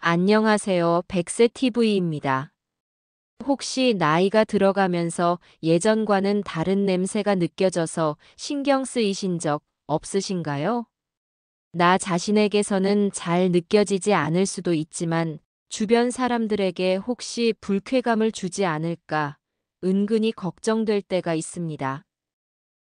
안녕하세요. 백세TV입니다. 혹시 나이가 들어가면서 예전과는 다른 냄새가 느껴져서 신경 쓰이신 적 없으신가요? 나 자신에게서는 잘 느껴지지 않을 수도 있지만 주변 사람들에게 혹시 불쾌감을 주지 않을까 은근히 걱정될 때가 있습니다.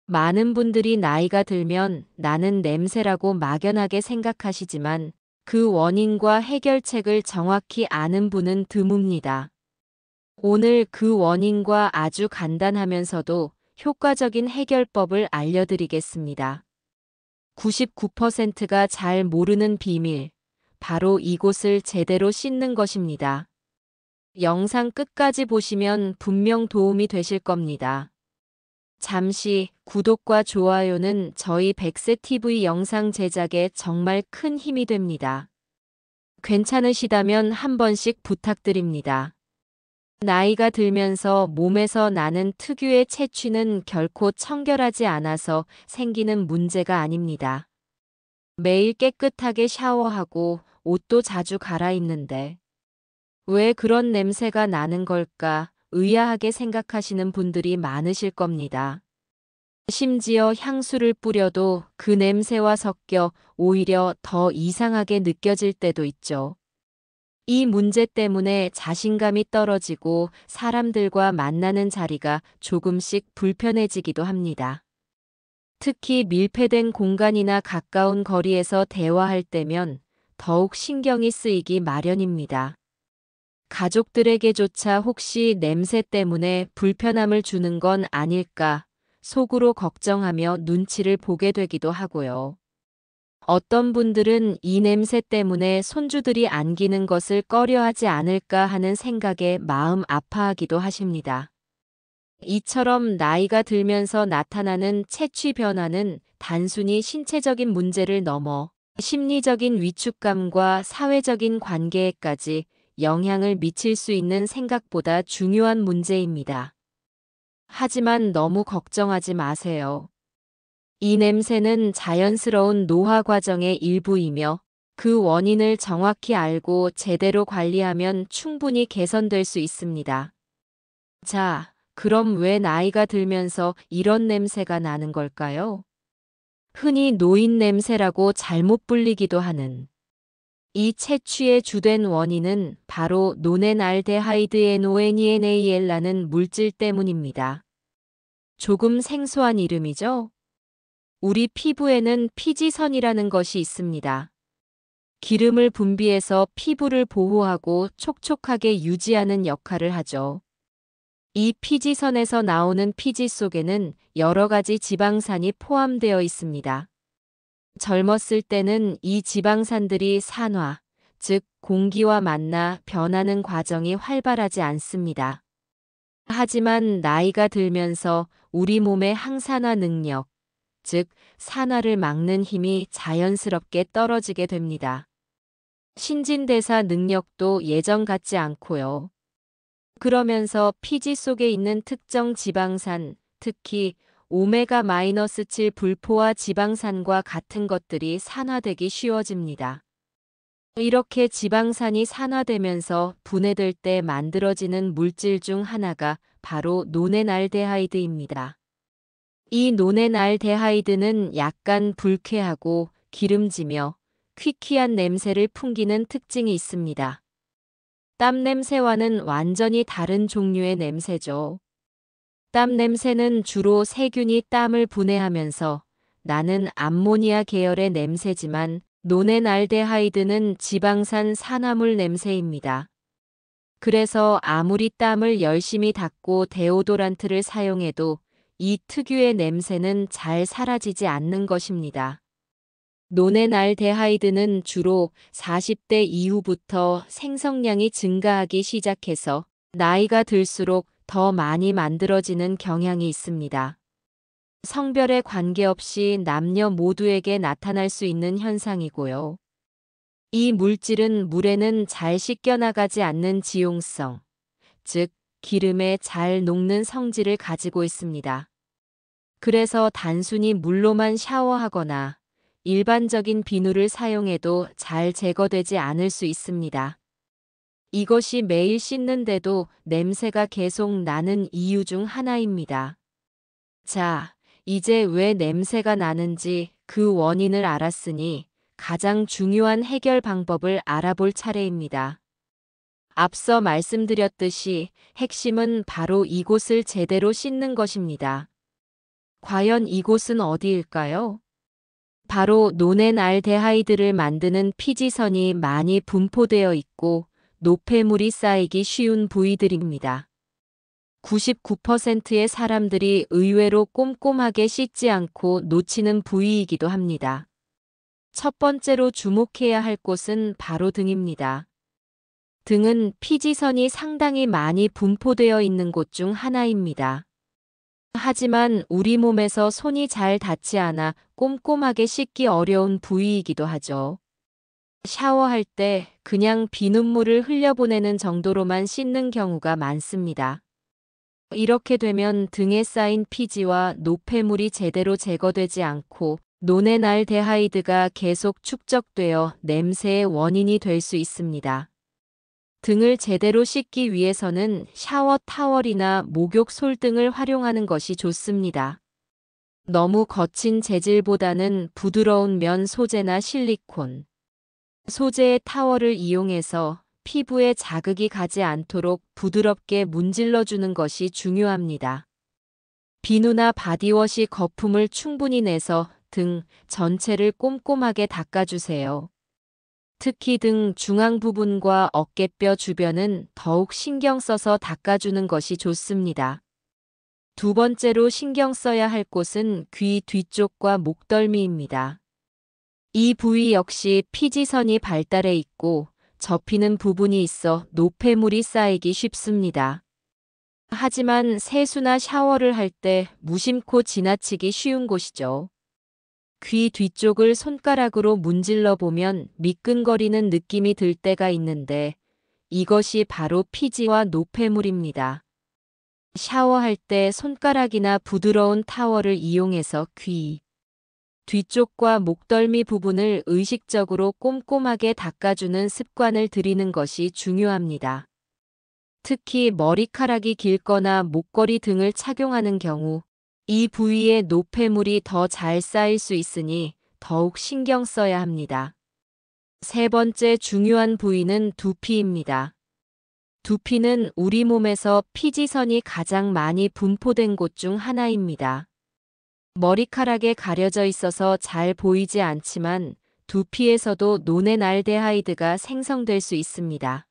많은 분들이 나이가 들면 나는 냄새라고 막연하게 생각하시지만 그 원인과 해결책을 정확히 아는 분은 드뭅니다. 오늘 그 원인과 아주 간단하면서도 효과적인 해결법을 알려드리겠습니다. 99%가 잘 모르는 비밀, 바로 이곳을 제대로 씻는 것입니다. 영상 끝까지 보시면 분명 도움이 되실 겁니다. 잠시 구독과 좋아요는 저희 백세TV 영상 제작에 정말 큰 힘이 됩니다. 괜찮으시다면 한 번씩 부탁드립니다. 나이가 들면서 몸에서 나는 특유의 체취는 결코 청결하지 않아서 생기는 문제가 아닙니다. 매일 깨끗하게 샤워하고 옷도 자주 갈아입는데 왜 그런 냄새가 나는 걸까 의아하게 생각하시는 분들이 많으실 겁니다. 심지어 향수를 뿌려도 그 냄새와 섞여 오히려 더 이상하게 느껴질 때도 있죠. 이 문제 때문에 자신감이 떨어지고 사람들과 만나는 자리가 조금씩 불편해지기도 합니다. 특히 밀폐된 공간이나 가까운 거리에서 대화할 때면 더욱 신경이 쓰이기 마련입니다. 가족들에게조차 혹시 냄새 때문에 불편함을 주는 건 아닐까 속으로 걱정하며 눈치를 보게 되기도 하고요. 어떤 분들은 이 냄새 때문에 손주들이 안기는 것을 꺼려하지 않을까 하는 생각에 마음 아파하기도 하십니다. 이처럼 나이가 들면서 나타나는 체취 변화는 단순히 신체적인 문제를 넘어 심리적인 위축감과 사회적인 관계에까지 영향을 미칠 수 있는 생각보다 중요한 문제입니다. 하지만 너무 걱정하지 마세요. 이 냄새는 자연스러운 노화 과정의 일부이며 그 원인을 정확히 알고 제대로 관리하면 충분히 개선될 수 있습니다. 자, 그럼 왜 나이가 들면서 이런 냄새가 나는 걸까요? 흔히 노인 냄새라고 잘못 불리기도 하는 이 채취의 주된 원인은 바로 노넨알데하이드 NONENAL라는 물질 때문입니다. 조금 생소한 이름이죠? 우리 피부에는 피지선이라는 것이 있습니다. 기름을 분비해서 피부를 보호하고 촉촉하게 유지하는 역할을 하죠. 이 피지선에서 나오는 피지 속에는 여러 가지 지방산이 포함되어 있습니다. 젊었을 때는 이 지방산들이 산화, 즉 공기와 만나 변하는 과정이 활발하지 않습니다. 하지만 나이가 들면서 우리 몸의 항산화 능력, 즉 산화를 막는 힘이 자연스럽게 떨어지게 됩니다. 신진대사 능력도 예전 같지 않고요. 그러면서 피지 속에 있는 특정 지방산, 특히 오메가-7 불포화 지방산과 같은 것들이 산화되기 쉬워집니다. 이렇게 지방산이 산화되면서 분해될 때 만들어지는 물질 중 하나가 바로 노넨알데하이드입니다. 이 노넨알데하이드는 약간 불쾌하고 기름지며 퀴퀴한 냄새를 풍기는 특징이 있습니다. 땀 냄새와는 완전히 다른 종류의 냄새죠. 땀 냄새는 주로 세균이 땀을 분해하면서 나는 암모니아 계열의 냄새지만 노넨알데하이드는 지방산 산화물 냄새입니다. 그래서 아무리 땀을 열심히 닦고 데오도란트를 사용해도 이 특유의 냄새는 잘 사라지지 않는 것입니다. 노넨알데하이드는 주로 40대 이후부터 생성량이 증가하기 시작해서 나이가 들수록 더 많이 만들어지는 경향이 있습니다. 성별에 관계없이 남녀 모두에게 나타날 수 있는 현상이고요. 이 물질은 물에는 잘 씻겨나가지 않는 지용성, 즉 기름에 잘 녹는 성질을 가지고 있습니다. 그래서 단순히 물로만 샤워하거나 일반적인 비누를 사용해도 잘 제거되지 않을 수 있습니다. 이것이 매일 씻는데도 냄새가 계속 나는 이유 중 하나입니다. 자, 이제 왜 냄새가 나는지 그 원인을 알았으니 가장 중요한 해결 방법을 알아볼 차례입니다. 앞서 말씀드렸듯이 핵심은 바로 이곳을 제대로 씻는 것입니다. 과연 이곳은 어디일까요? 바로 노넨알데하이드를 만드는 피지선이 많이 분포되어 있고 노폐물이 쌓이기 쉬운 부위들입니다. 99%의 사람들이 의외로 꼼꼼하게 씻지 않고 놓치는 부위이기도 합니다. 첫 번째로 주목해야 할 곳은 바로 등입니다. 등은 피지선이 상당히 많이 분포되어 있는 곳 중 하나입니다. 하지만 우리 몸에서 손이 잘 닿지 않아 꼼꼼하게 씻기 어려운 부위이기도 하죠. 샤워할 때 그냥 비눗물을 흘려보내는 정도로만 씻는 경우가 많습니다. 이렇게 되면 등에 쌓인 피지와 노폐물이 제대로 제거되지 않고 노넨알데하이드가 계속 축적되어 냄새의 원인이 될 수 있습니다. 등을 제대로 씻기 위해서는 샤워 타월이나 목욕솔 등을 활용하는 것이 좋습니다. 너무 거친 재질보다는 부드러운 면 소재나 실리콘, 소재의 타월을 이용해서 피부에 자극이 가지 않도록 부드럽게 문질러주는 것이 중요합니다. 비누나 바디워시 거품을 충분히 내서 등 전체를 꼼꼼하게 닦아주세요. 특히 등 중앙 부분과 어깨뼈 주변은 더욱 신경 써서 닦아주는 것이 좋습니다. 두 번째로 신경 써야 할 곳은 귀 뒤쪽과 목덜미입니다. 이 부위 역시 피지선이 발달해 있고 접히는 부분이 있어 노폐물이 쌓이기 쉽습니다. 하지만 세수나 샤워를 할 때 무심코 지나치기 쉬운 곳이죠. 귀 뒤쪽을 손가락으로 문질러 보면 미끈거리는 느낌이 들 때가 있는데 이것이 바로 피지와 노폐물입니다. 샤워할 때 손가락이나 부드러운 타월을 이용해서 귀 뒤쪽과 목덜미 부분을 의식적으로 꼼꼼하게 닦아주는 습관을 들이는 것이 중요합니다. 특히 머리카락이 길거나 목걸이 등을 착용하는 경우 이 부위에 노폐물이 더 잘 쌓일 수 있으니 더욱 신경 써야 합니다. 세 번째 중요한 부위는 두피입니다. 두피는 우리 몸에서 피지선이 가장 많이 분포된 곳 중 하나입니다. 머리카락에 가려져 있어서 잘 보이지 않지만 두피에서도 노넨알데하이드가 생성될 수 있습니다.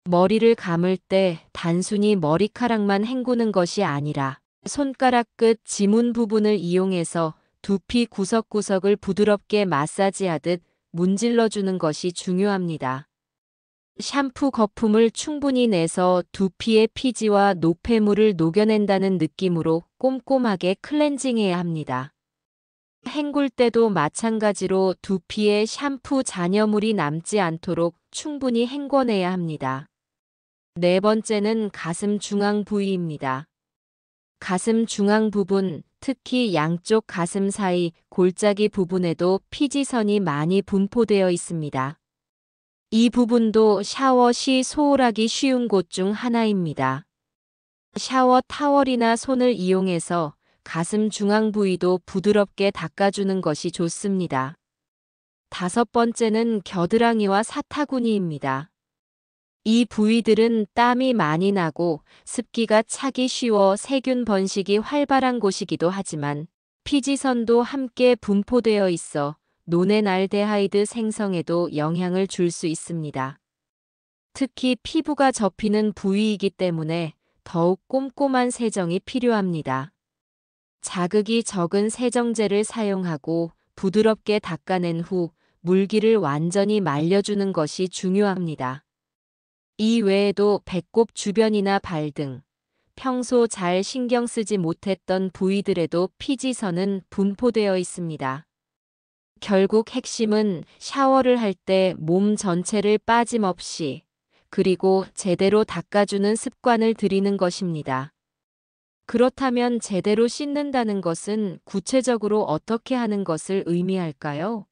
머리를 감을 때 단순히 머리카락만 헹구는 것이 아니라 손가락 끝 지문 부분을 이용해서 두피 구석구석을 부드럽게 마사지하듯 문질러주는 것이 중요합니다. 샴푸 거품을 충분히 내서 두피의 피지와 노폐물을 녹여낸다는 느낌으로 꼼꼼하게 클렌징해야 합니다. 헹굴 때도 마찬가지로 두피에 샴푸 잔여물이 남지 않도록 충분히 헹궈내야 합니다. 네 번째는 가슴 중앙 부위입니다. 가슴 중앙 부분, 특히 양쪽 가슴 사이 골짜기 부분에도 피지선이 많이 분포되어 있습니다. 이 부분도 샤워 시 소홀하기 쉬운 곳 중 하나입니다. 샤워 타월이나 손을 이용해서 가슴 중앙 부위도 부드럽게 닦아주는 것이 좋습니다. 다섯 번째는 겨드랑이와 사타구니입니다. 이 부위들은 땀이 많이 나고 습기가 차기 쉬워 세균 번식이 활발한 곳이기도 하지만 피지선도 함께 분포되어 있어 노넨알데하이드 생성에도 영향을 줄 수 있습니다. 특히 피부가 접히는 부위이기 때문에 더욱 꼼꼼한 세정이 필요합니다. 자극이 적은 세정제를 사용하고 부드럽게 닦아낸 후 물기를 완전히 말려주는 것이 중요합니다. 이 외에도 배꼽 주변이나 발 등 평소 잘 신경 쓰지 못했던 부위들에도 피지선은 분포되어 있습니다. 결국 핵심은 샤워를 할 때 몸 전체를 빠짐없이 그리고 제대로 닦아주는 습관을 들이는 것입니다. 그렇다면 제대로 씻는다는 것은 구체적으로 어떻게 하는 것을 의미할까요?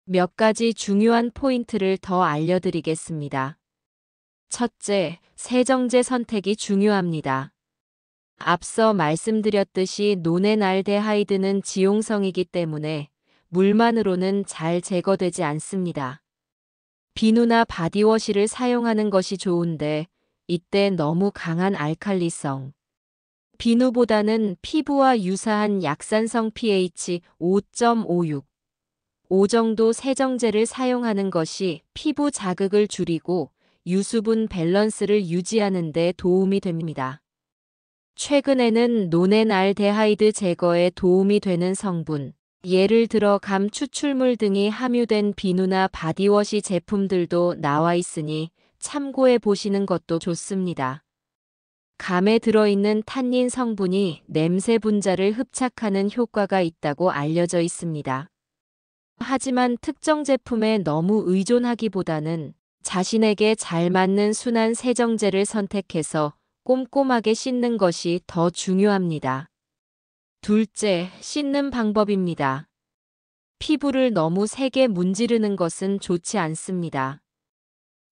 몇 가지 중요한 포인트를 더 알려드리겠습니다. 첫째, 세정제 선택이 중요합니다. 앞서 말씀드렸듯이 노넨알데하이드는 지용성이기 때문에 물만으로는 잘 제거되지 않습니다. 비누나 바디워시를 사용하는 것이 좋은데 이때 너무 강한 알칼리성, 비누보다는 피부와 유사한 약산성 pH 5.56, 5 정도 세정제를 사용하는 것이 피부 자극을 줄이고 유수분 밸런스를 유지하는 데 도움이 됩니다. 최근에는 노넨알데하이드 제거에 도움이 되는 성분, 예를 들어 감 추출물 등이 함유된 비누나 바디워시 제품들도 나와 있으니 참고해 보시는 것도 좋습니다. 감에 들어있는 탄닌 성분이 냄새 분자를 흡착하는 효과가 있다고 알려져 있습니다. 하지만 특정 제품에 너무 의존하기보다는 자신에게 잘 맞는 순한 세정제를 선택해서 꼼꼼하게 씻는 것이 더 중요합니다. 둘째, 씻는 방법입니다. 피부를 너무 세게 문지르는 것은 좋지 않습니다.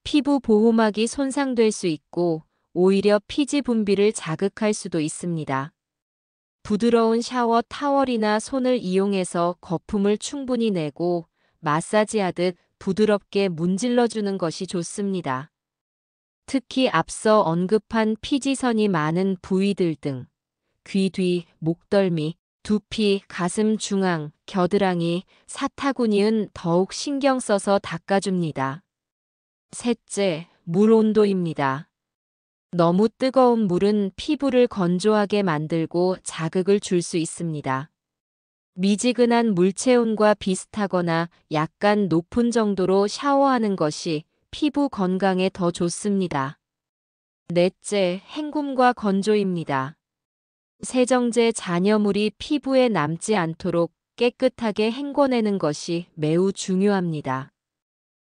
피부 보호막이 손상될 수 있고 오히려 피지 분비를 자극할 수도 있습니다. 부드러운 샤워 타월이나 손을 이용해서 거품을 충분히 내고 마사지하듯 부드럽게 문질러주는 것이 좋습니다. 특히 앞서 언급한 피지선이 많은 부위들 등 귀 뒤, 목덜미, 두피, 가슴 중앙, 겨드랑이, 사타구니은 더욱 신경 써서 닦아줍니다. 셋째, 물 온도입니다. 너무 뜨거운 물은 피부를 건조하게 만들고 자극을 줄 수 있습니다. 미지근한 물체온과 비슷하거나 약간 높은 정도로 샤워하는 것이 피부 건강에 더 좋습니다. 넷째, 헹굼과 건조입니다. 세정제 잔여물이 피부에 남지 않도록 깨끗하게 헹궈내는 것이 매우 중요합니다.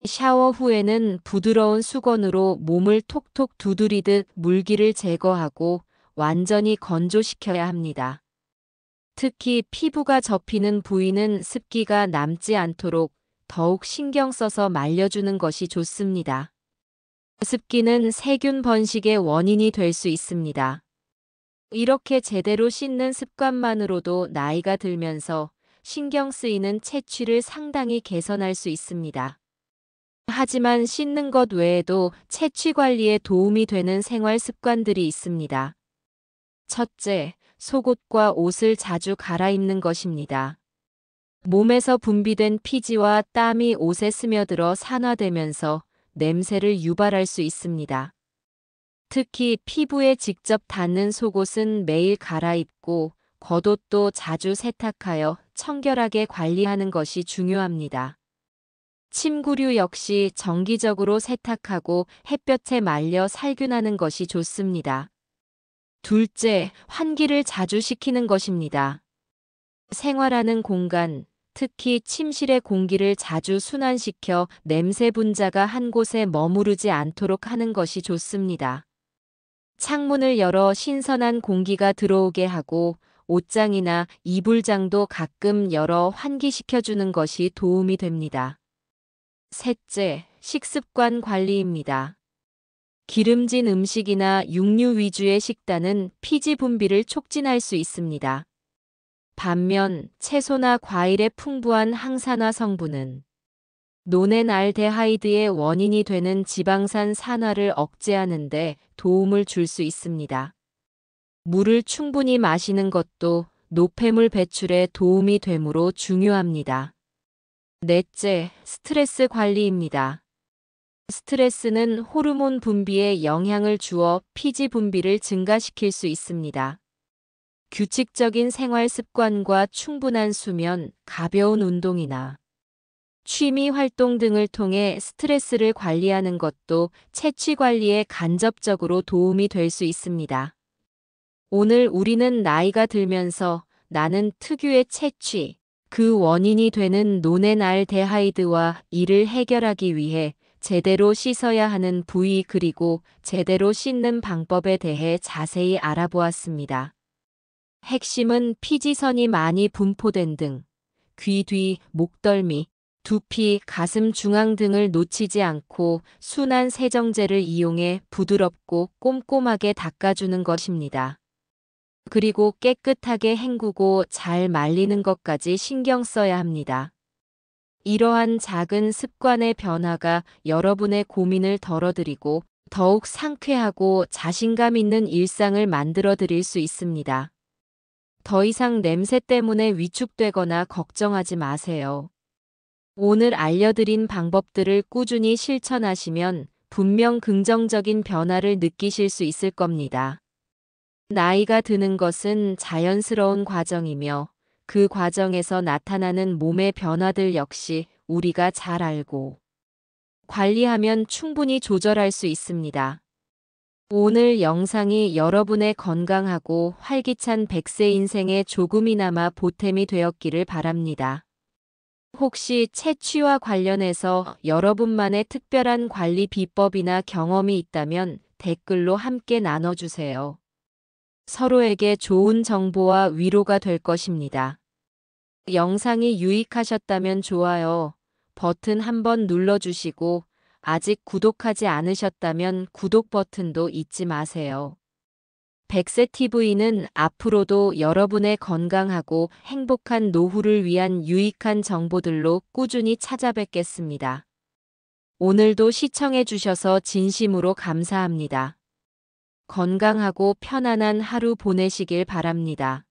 샤워 후에는 부드러운 수건으로 몸을 톡톡 두드리듯 물기를 제거하고 완전히 건조시켜야 합니다. 특히 피부가 접히는 부위는 습기가 남지 않도록 더욱 신경 써서 말려주는 것이 좋습니다. 습기는 세균 번식의 원인이 될 수 있습니다. 이렇게 제대로 씻는 습관만으로도 나이가 들면서 신경 쓰이는 채취를 상당히 개선할 수 있습니다. 하지만 씻는 것 외에도 채취 관리에 도움이 되는 생활 습관들이 있습니다. 첫째, 속옷과 옷을 자주 갈아입는 것입니다. 몸에서 분비된 피지와 땀이 옷에 스며들어 산화되면서 냄새를 유발할 수 있습니다. 특히 피부에 직접 닿는 속옷은 매일 갈아입고 겉옷도 자주 세탁하여 청결하게 관리하는 것이 중요합니다. 침구류 역시 정기적으로 세탁하고 햇볕에 말려 살균하는 것이 좋습니다. 둘째, 환기를 자주 시키는 것입니다. 생활하는 공간, 특히 침실의 공기를 자주 순환시켜 냄새 분자가 한 곳에 머무르지 않도록 하는 것이 좋습니다. 창문을 열어 신선한 공기가 들어오게 하고 옷장이나 이불장도 가끔 열어 환기시켜주는 것이 도움이 됩니다. 셋째, 식습관 관리입니다. 기름진 음식이나 육류 위주의 식단은 피지 분비를 촉진할 수 있습니다. 반면 채소나 과일의 풍부한 항산화 성분은 노넨알데하이드의 원인이 되는 지방산 산화를 억제하는 데 도움을 줄 수 있습니다. 물을 충분히 마시는 것도 노폐물 배출에 도움이 되므로 중요합니다. 넷째, 스트레스 관리입니다. 스트레스는 호르몬 분비에 영향을 주어 피지 분비를 증가시킬 수 있습니다. 규칙적인 생활 습관과 충분한 수면, 가벼운 운동이나 취미 활동 등을 통해 스트레스를 관리하는 것도 채취 관리에 간접적으로 도움이 될 수 있습니다. 오늘 우리는 나이가 들면서 나는 특유의 채취, 그 원인이 되는 노넨알데하이드와 이를 해결하기 위해 제대로 씻어야 하는 부위 그리고 제대로 씻는 방법에 대해 자세히 알아보았습니다. 핵심은 피지선이 많이 분포된 등 귀 뒤, 목덜미, 두피, 가슴 중앙 등을 놓치지 않고 순한 세정제를 이용해 부드럽고 꼼꼼하게 닦아주는 것입니다. 그리고 깨끗하게 헹구고 잘 말리는 것까지 신경 써야 합니다. 이러한 작은 습관의 변화가 여러분의 고민을 덜어드리고 더욱 상쾌하고 자신감 있는 일상을 만들어 드릴 수 있습니다. 더 이상 냄새 때문에 위축되거나 걱정하지 마세요. 오늘 알려드린 방법들을 꾸준히 실천하시면 분명 긍정적인 변화를 느끼실 수 있을 겁니다. 나이가 드는 것은 자연스러운 과정이며 그 과정에서 나타나는 몸의 변화들 역시 우리가 잘 알고 관리하면 충분히 조절할 수 있습니다. 오늘 영상이 여러분의 건강하고 활기찬 100세 인생에 조금이나마 보탬이 되었기를 바랍니다. 혹시 채취와 관련해서 여러분만의 특별한 관리 비법이나 경험이 있다면 댓글로 함께 나눠주세요. 서로에게 좋은 정보와 위로가 될 것입니다. 영상이 유익하셨다면 좋아요 버튼 한번 눌러주시고 아직 구독하지 않으셨다면 구독 버튼도 잊지 마세요. 100세TV는 앞으로도 여러분의 건강하고 행복한 노후를 위한 유익한 정보들로 꾸준히 찾아뵙겠습니다. 오늘도 시청해주셔서 진심으로 감사합니다. 건강하고 편안한 하루 보내시길 바랍니다.